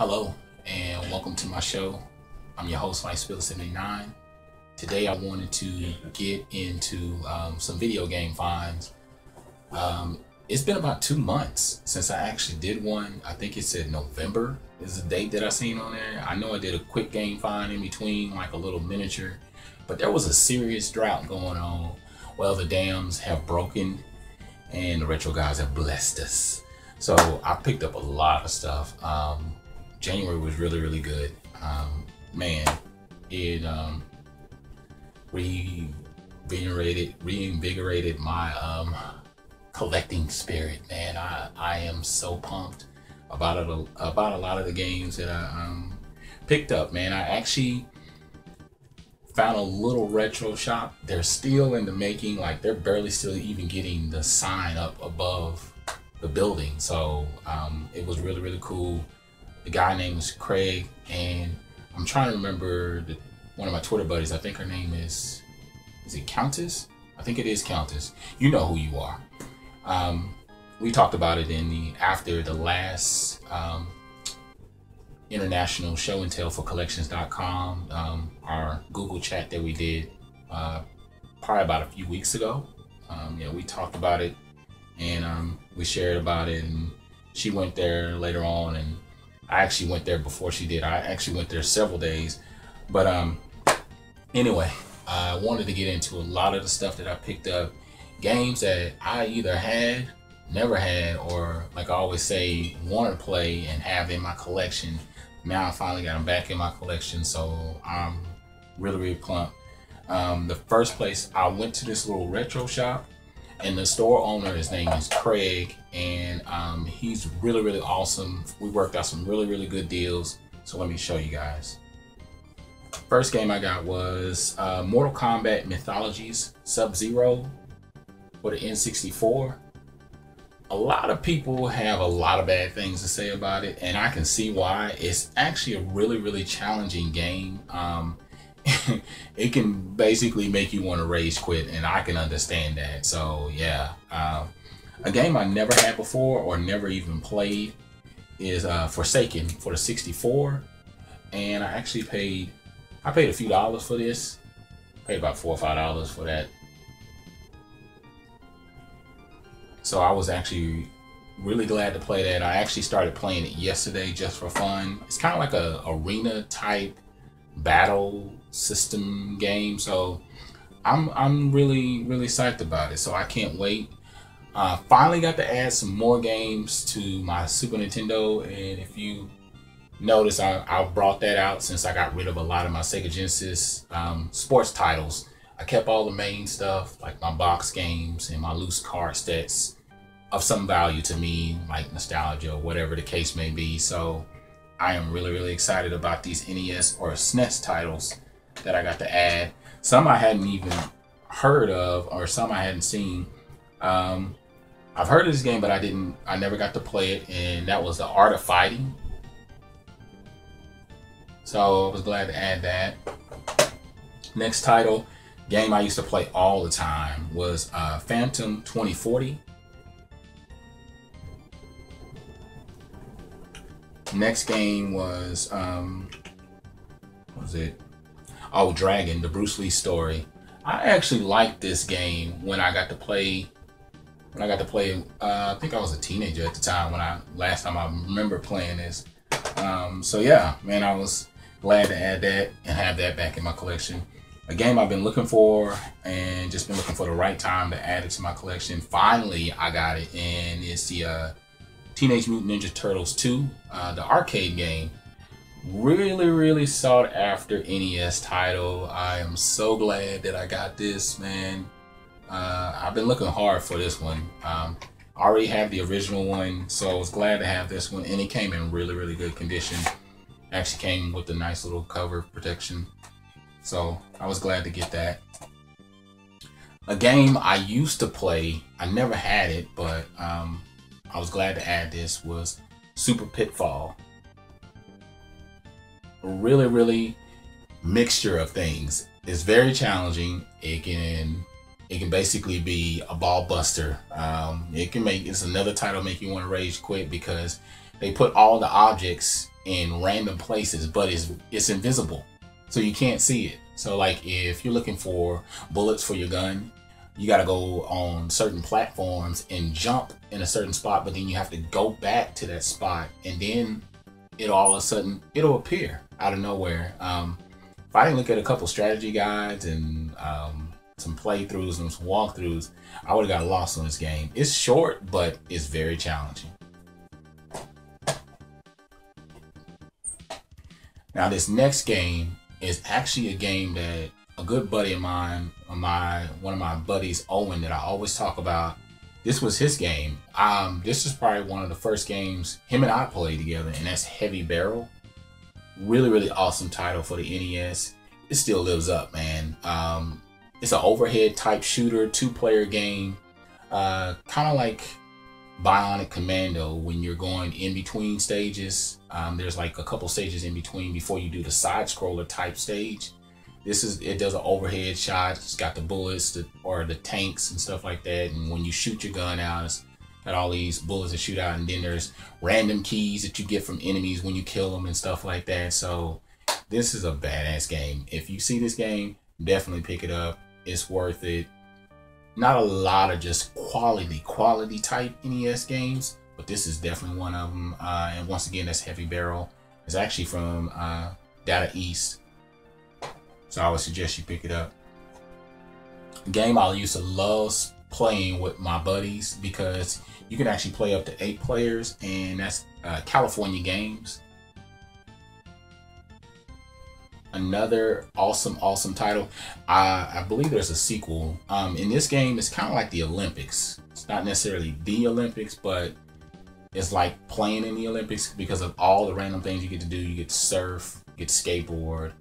Hello and welcome to my show. I'm your host, SPILLIN. Today I wanted to get into some video game finds. It's been about 2 months since I actually did one. I think it said November is the date that I seen on there. I know I did a quick game find in between, like a little miniature, but there was a serious drought going on. Well, the dams have broken and the retro guys have blessed us. So I picked up a lot of stuff. January was really good. Man, it reinvigorated my collecting spirit. Man, I am so pumped about it, about a lot of the games that I picked up. Man, I actually found a little retro shop. They're still in the making. Like, they're barely still even getting the sign up above the building. So it was really cool. The guy name is Craig, and I'm trying to remember one of my Twitter buddies. I think her name is it Countess? I think it is Countess. You know who you are. We talked about it after the last international show and tell for collections.com, our Google chat that we did probably about a few weeks ago. Yeah, we talked about it, and we shared about it, and she went there later on, and I actually went there before she did. I actually went there several days. But anyway, I wanted to get into a lot of the stuff that I picked up. Games that I either had, never had, or, like I always say, want to play and have in my collection. Now I finally got them back in my collection, so I'm really pumped. The first place, I went to this little retro shop, and the store owner, his name is Craig, and he's really awesome. We worked out some really good deals. So let me show you guys. First game I got was Mortal Kombat Mythologies Sub-Zero for the N64. A lot of people have a lot of bad things to say about it, and I can see why. It's actually a really challenging game. It can basically make you want to rage quit, and I can understand that. So yeah, a game I never had before or never even played is Forsaken for the 64, and I actually paid a few dollars for this. Paid about $4 or $5 for that. So I was actually really glad to play that. I actually started playing it yesterday just for fun. It's kind of like a arena type battle system game, so I'm really psyched about it. So I can't wait. Finally got to add some more games to my Super Nintendo, and if you notice, I brought that out since I got rid of a lot of my Sega Genesis sports titles. I kept all the main stuff, like my box games and my loose card sets of some value to me, like nostalgia or whatever the case may be. So I am really excited about these NES or SNES titles that I got to add. Some I hadn't even heard of, or some I hadn't seen. I've heard of this game, but I never got to play it, and that was The Art of Fighting. So I was glad to add that. Next title, game I used to play all the time, was Phantom 2040. Next game was, what was it? Oh, Dragon, the Bruce Lee story. I actually liked this game when I got to play. I think I was a teenager at the time last time I remember playing this. So yeah, man, I was glad to add that and have that back in my collection. A game I've been looking for and just been looking for the right time to add it to my collection. Finally, I got it, and it's the Teenage Mutant Ninja Turtles 2, the arcade game. Really sought after NES title. I am so glad that I got this, man. I've been looking hard for this one. I already have the original one, so I was glad to have this one, and it came in really good condition. Actually came with a nice little cover protection, so I was glad to get that. A game I used to play, I never had it, but I was glad to add this, was Super Pitfall. Really mixture of things. It's very challenging. It can basically be a ball buster. It's another title make you want to rage quit, because they put all the objects in random places, but it's invisible, so you can't see it. So like if you're looking for bullets for your gun, you got to go on certain platforms and jump in a certain spot, but then you have to go back to that spot, and then all of a sudden it'll appear out of nowhere. If I didn't look at a couple strategy guides and some playthroughs and some walkthroughs, I would have got lost on this game. It's short, but it's very challenging. Now this next game is actually a game that a good buddy of mine, one of my buddies, Owen, that I always talk about. This was his game. This is probably one of the first games him and I played together, and that's Heavy Barrel. Really, really awesome title for the NES. It still lives up, man. It's an overhead type shooter, 2-player game, kind of like Bionic Commando when you're going in between stages. There's like a couple stages in between before you do the side scroller type stage. It does an overhead shot. It's got the bullets or the tanks and stuff like that. And when you shoot your gun out, it's got all these bullets that shoot out. And then there's random keys that you get from enemies when you kill them and stuff like that. So this is a badass game. If you see this game, definitely pick it up. It's worth it. Not a lot of just quality type NES games, but this is definitely one of them. And once again, that's Heavy Barrel. It's actually from Data East. So I would suggest you pick it up. A game I used to love playing with my buddies because you can actually play up to 8 players, and that's California Games. Another awesome title. I believe there's a sequel. In this game, it's kind of like the Olympics. It's not necessarily the Olympics, but it's like playing in the Olympics because of all the random things you get to do. You get to surf, you get to skateboard,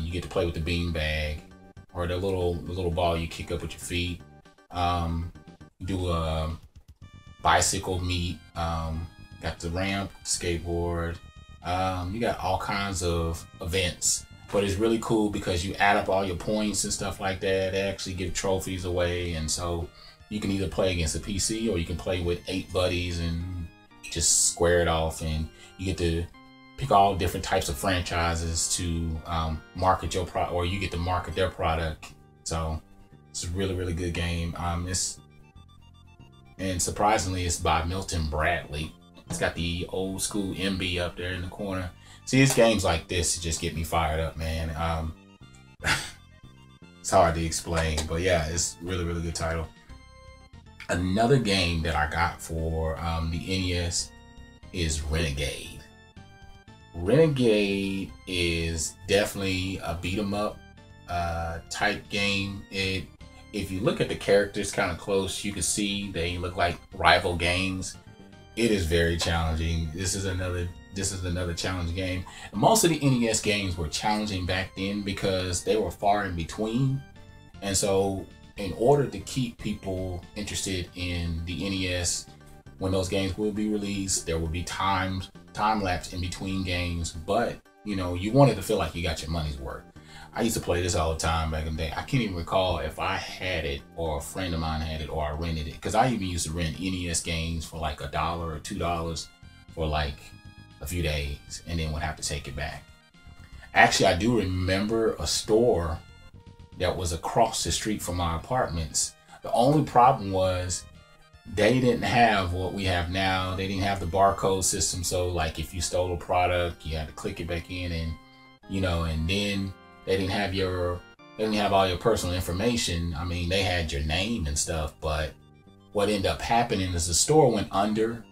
you get to play with the bean bag or the little ball you kick up with your feet. Do a bicycle meet. Got the ramp, skateboard. You got all kinds of events, but it's really cool because you add up all your points and stuff like that. They actually give trophies away, and so you can either play against a PC or you can play with 8 buddies and just square it off, and you get to pick all different types of franchises to market your product, or you get to market their product. So it's a really good game. And surprisingly, it's by Milton Bradley. It's got the old school MB up there in the corner. See, it's games like this just get me fired up, man. It's hard to explain, but yeah, it's really good title. Another game that I got for the NES is Renegade. Renegade is definitely a beat 'em up type game. If you look at the characters kind of close, you can see they look like rival games. It is very challenging. This is another challenge game. Most of the NES games were challenging back then because they were far in between, and so in order to keep people interested in the NES, when those games will be released, there will be time lapse in between games. But you know, you wanted to feel like you got your money's worth. I used to play this all the time back in the day. I can't even recall if I had it or a friend of mine had it or I rented it, because I even used to rent NES games for like $1 or $2 for like a few days and then would have to take it back. Actually, I do remember a store that was across the street from my apartments. The only problem was they didn't have what we have now. They didn't have the barcode system. So like if you stole a product, you had to click it back in, and you know, and then they didn't have all your personal information. I mean, they had your name and stuff, but what ended up happening is the store went under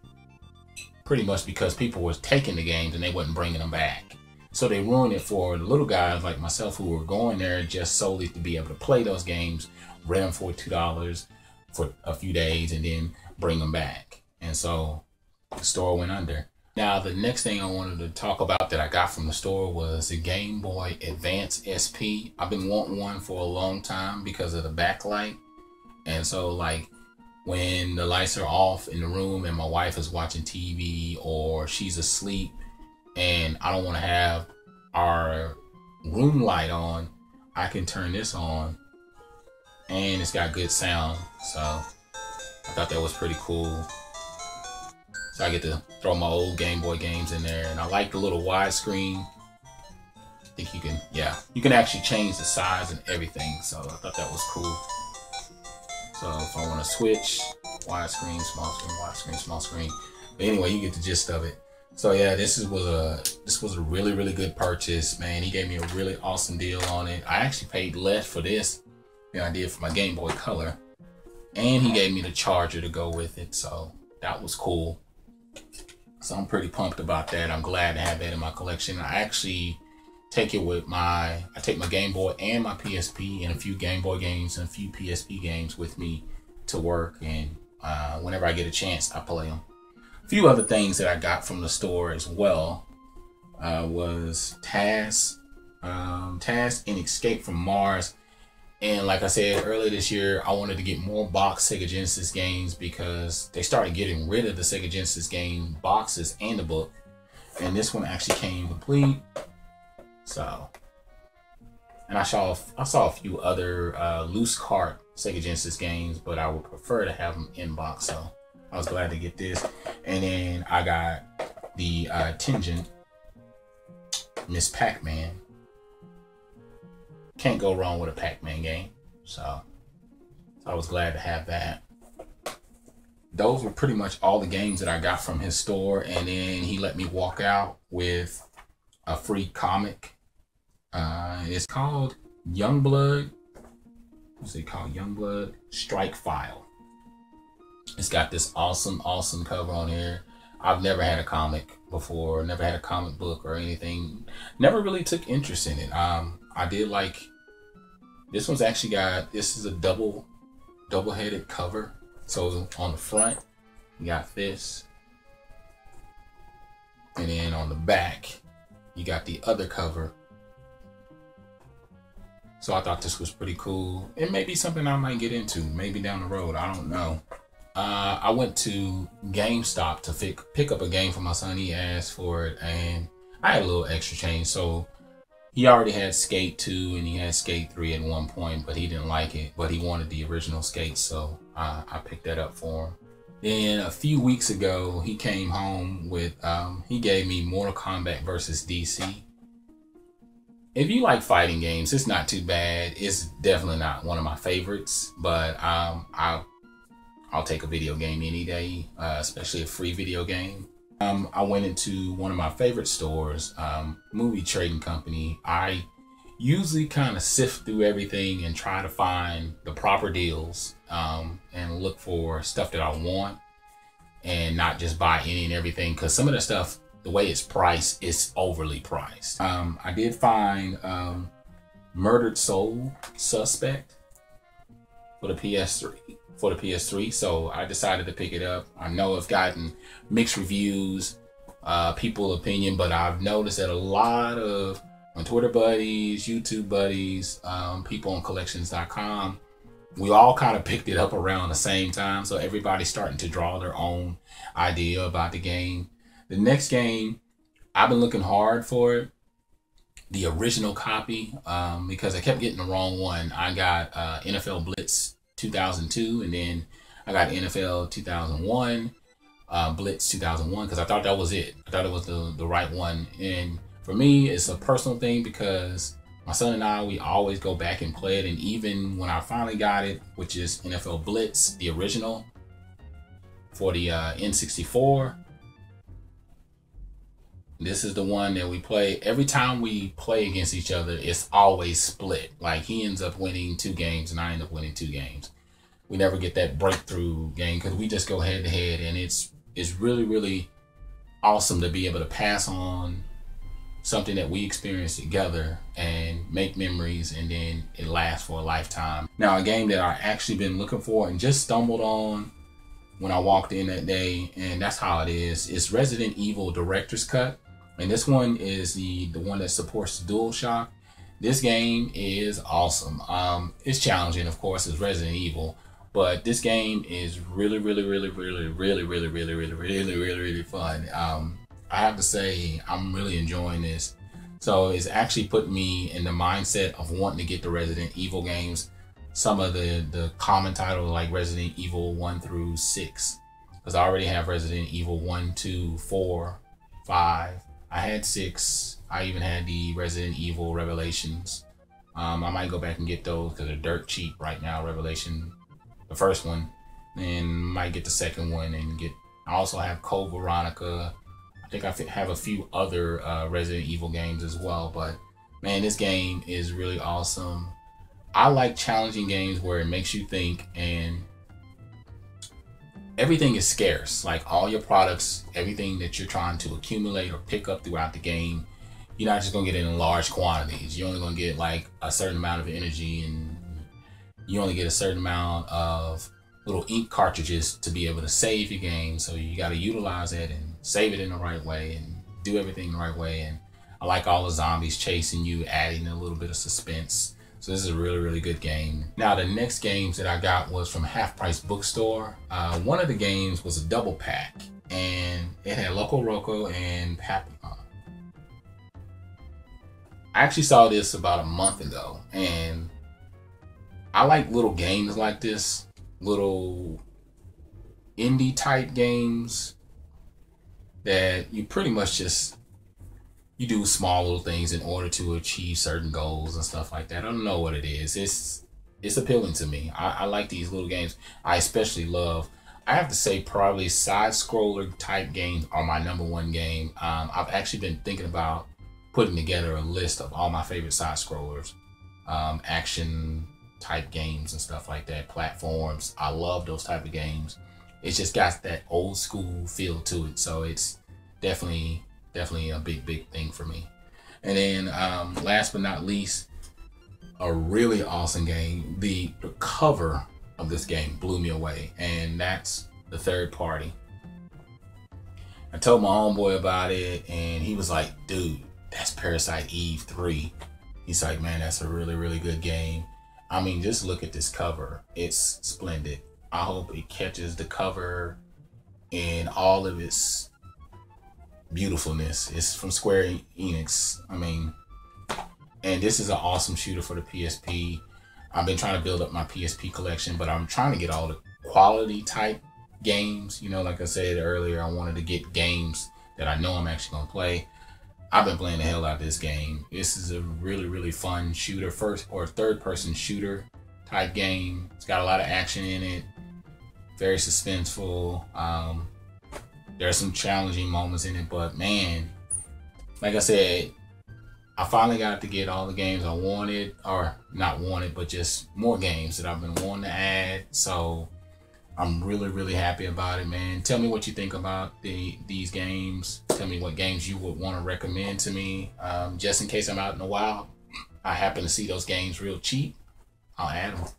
pretty much because people were taking the games and they wasn't bringing them back. So they ruined it for the little guys like myself who were going there just solely to be able to play those games, rent them for $2 for a few days and then bring them back. And so the store went under. Now, the next thing I wanted to talk about that I got from the store was the Gameboy Advance Sp. I've been wanting one for a long time because of the backlight. And so like when the lights are off in the room and my wife is watching TV or she's asleep and I don't want to have our room light on, I can turn this on and it's got good sound. So I thought that was pretty cool. So I get to throw my old Game Boy games in there. And I like the little widescreen. I think you can, yeah, you can actually change the size and everything. So I thought that was cool. So if I want to switch, widescreen, small screen, widescreen, small screen. But anyway, you get the gist of it. So yeah, this was a really, really good purchase, man. He gave me a really awesome deal on it. I actually paid less for this than I did for my Game Boy Color. And he gave me the charger to go with it. So that was cool. So I'm pretty pumped about that. I'm glad to have that in my collection. I actually take it with I take my Game Boy and my PSP and a few Game Boy games and a few PSP games with me to work. And whenever I get a chance, I play them. A few other things that I got from the store as well was Taz and Escape from Mars. And like I said earlier this year, I wanted to get more box Sega Genesis games because they started getting rid of the Sega Genesis game boxes and the book. And this one actually came complete. So, and I saw a few other loose cart Sega Genesis games, but I would prefer to have them in box. So I was glad to get this. And then I got the Tengen Miss Pac-Man. Can't go wrong with a Pac-Man game. So I was glad to have that. Those were pretty much all the games that I got from his store. And then he let me walk out with a free comic. It's called Youngblood. What's it called? Youngblood Strike File. It's got this awesome cover on here. I've never had a comic before, never had a comic book or anything. Never really took interest in it. I did like, this one's actually got, this is a double-headed cover. So on the front, you got this. And then on the back, you got the other cover. So I thought this was pretty cool. It may be something I might get into, maybe down the road, I don't know. I went to GameStop to pick up a game for my son. He asked for it and I had a little extra change. So he already had Skate 2 and he had Skate 3 at one point, but he didn't like it, but he wanted the original Skate. So I picked that up for him. Then a few weeks ago, he came home with, he gave me Mortal Kombat versus DC. If you like fighting games, it's not too bad. It's definitely not one of my favorites, but I'll take a video game any day, especially a free video game. I went into one of my favorite stores, movie trading company. I usually kind of sift through everything and try to find the proper deals and look for stuff that I want and not just buy any and everything, because some of the stuff, the way it's priced, is overly priced. I did find Murdered Soul Suspect for the PS3. So I decided to pick it up. I know I've gotten mixed reviews, people's opinion, but I've noticed that a lot of my Twitter buddies, YouTube buddies, people on collections.com, we all kind of picked it up around the same time. So everybody's starting to draw their own idea about the game. The next game, I've been looking hard for it, the original copy, because I kept getting the wrong one. I got NFL Blitz 2002, and then I got NFL 2001, Blitz 2001, because I thought that was it. I thought it was the right one. And for me, it's a personal thing because my son and I, we always go back and play it. And even when I finally got it, which is NFL Blitz, the original, for the N64, this is the one that we play. Every time we play against each other, it's always split. Like he ends up winning 2 games and I end up winning 2 games. We never get that breakthrough game because we just go head to head, and it's really, really awesome to be able to pass on something that we experienced together and make memories, and then it lasts for a lifetime. Now, a game that I actually been looking for and just stumbled on when I walked in that day, and that's how it is Resident Evil Director's Cut. And this one is the one that supports the DualShock. This game is awesome. It's challenging, of course, it's Resident Evil, but this game is really, really, really, really, really, really, really, really, really, really, really fun. I have to say, I'm really enjoying this. So it's actually put me in the mindset of wanting to get the Resident Evil games. Some of the common titles like Resident Evil 1 through 6. because I already have Resident Evil 1, 2, 4, 5. I had 6. I even had the Resident Evil Revelations. I might go back and get those because they're dirt cheap right now. Revelation, the first one, and might get the second one and get. I also have Code Veronica. I think I have a few other Resident Evil games as well. But man, this game is really awesome. I like challenging games where it makes you think, and everything is scarce. Like all your products, everything that you're trying to accumulate or pick up throughout the game, you're not just gonna get it in large quantities. You're only gonna get like a certain amount of energy, and you only get a certain amount of little ink cartridges to be able to save your game. So you got to utilize it and save it in the right way and do everything the right way. And I like all the zombies chasing you, adding a little bit of suspense. So this is a really, really good game. Now the next games that I got was from Half Price Bookstore. One of the games was a double pack, and it had Loco Roco and Papillon. I actually saw this about a month ago, and I like little games like this, little indie type games that you pretty much just, you do small little things in order to achieve certain goals and stuff like that. I don't know what it is. It's appealing to me. I like these little games. I especially love, I have to say, probably side scroller type games are my #1 game. I've actually been thinking about putting together a list of all my favorite side scrollers, action type games and stuff like that, platforms. I love those type of games. It's just got that old school feel to it. So it's definitely a big thing for me. And then last but not least, a really awesome game. The cover of this game blew me away, and that's The Third Party. I told my homeboy about it, and he was like, dude, that's Parasite Eve 3. He's like, man, that's a really good game. I mean, just look at this cover. It's splendid. I hope it catches the cover in all of its beautifulness. It's from Square Enix. I mean, and this is an awesome shooter for the PSP. I've been trying to build up my PSP collection, but I'm trying to get all the quality type games. You know, like I said earlier, I wanted to get games that I know I'm actually gonna play. I've been playing the hell out of this game. This is a really fun shooter, first or third person shooter type game. It's got a lot of action in it, very suspenseful. There are some challenging moments in it, but man, like I said, I finally got to get all the games I wanted, or not wanted, but just more games that I've been wanting to add. So I'm really happy about it, man. Tell me what you think about these games. Tell me what games you would want to recommend to me. Just in case I'm out in the wild, I happen to see those games real cheap, I'll add them.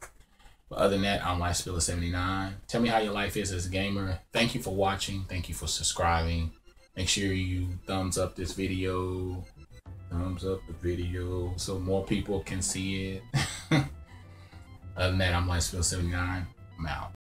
But other than that, I'm SPILLIN79. Tell me how your life is as a gamer. Thank you for watching. Thank you for subscribing. Make sure you thumbs up this video. Thumbs up the video so more people can see it. Other than that, I'm SPILLIN79. I'm out.